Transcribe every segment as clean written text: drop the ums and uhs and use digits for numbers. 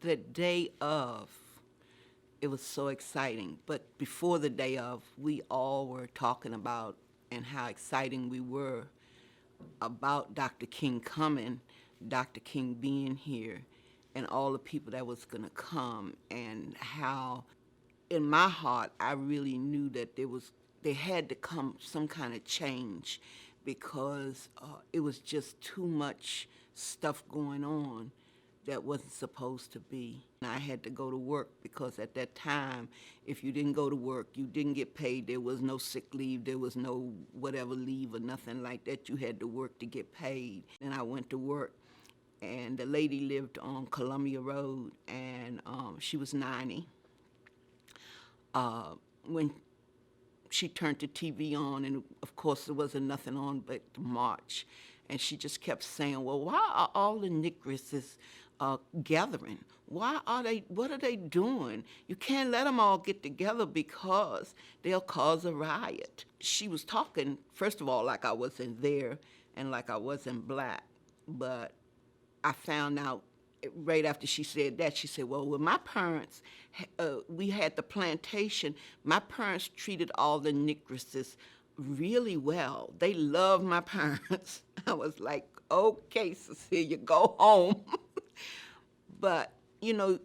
The day of, it was so exciting. But before the day of, we all were talking about and how exciting we were about Dr. King coming, Dr. King being here, and all the people that was going to come, and how in my heart I really knew that there had to come some kind of change, because it was just too much stuff going on that wasn't supposed to be. I had to go to work, because at that time, if you didn't go to work, you didn't get paid. There was no sick leave, there was no whatever leave or nothing like that. You had to work to get paid. And I went to work, and the lady lived on Columbia Road, and she was 90. When she turned the TV on, and of course there wasn't nothing on but the march, and she just kept saying, well, why are all the Negresses gathering? What are they doing? You can't let them all get together, because they'll cause a riot. She was talking, first of all, like I wasn't there and like I wasn't black, but I found out right after she said that, she said, well, with my parents, we had the plantation. My parents treated all the Negresses really well. They loved my parents. I was like, okay, Cecelia, go home. But, you know,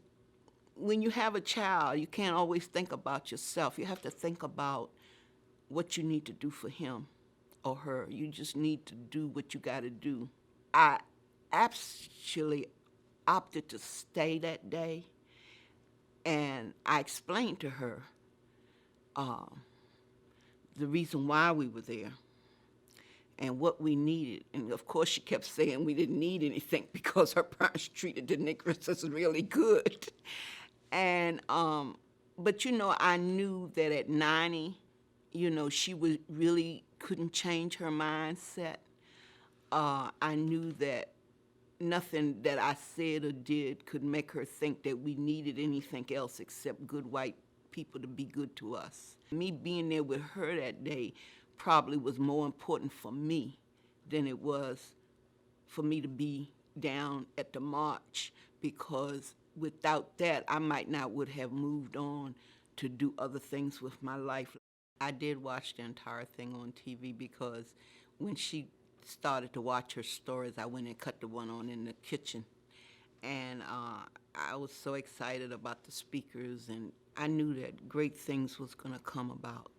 when you have a child, you can't always think about yourself. You have to think about what you need to do for him or her. You just need to do what you got to do. I actually opted to stay that day, and I explained to her the reason why we were there and what we needed. And of course she kept saying we didn't need anything, because her parents treated the Negresses really good. And but you know, I knew that at 90, you know, she really couldn't change her mindset. I knew that nothing that I said or did could make her think that we needed anything else except good white people to be good to us. Me being there with her that day probably was more important for me than it was for me to be down at the march, because without that, I might not would have moved on to do other things with my life. I did watch the entire thing on TV, because when she started to watch her stories, I went and cut the one on in the kitchen. And I was so excited about the speakers, and I knew that great things was going to come about.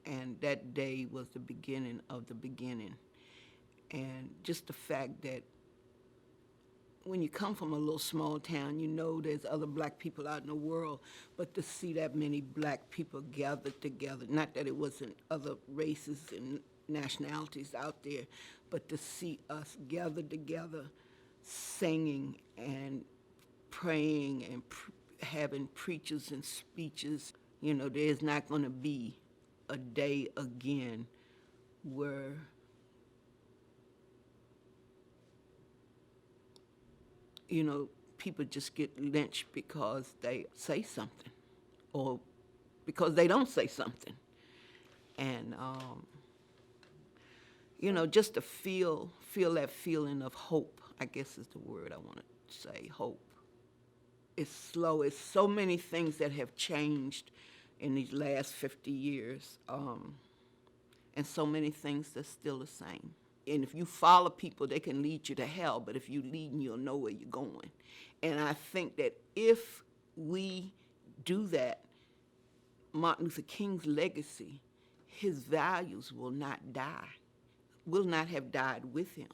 And that day was the beginning of the beginning. And just the fact that when you come from a little small town, you know there's other black people out in the world, but to see that many black people gathered together, not that it wasn't other races and nationalities out there, but to see us gathered together, singing and praying and having preachers and speeches. You know, there's not going to be a day again where you know, people just get lynched because they say something or because they don't say something. And you know, just to feel that feeling of hope, I guess is the word I want to say, hope. It's slow. It's so many things that have changed in these last 50 years, and so many things that's still the same. And if you follow people, they can lead you to hell, but if you lead, you'll know where you're going. And I think that if we do that, Martin Luther King's legacy, his values will not die, will not have died with him.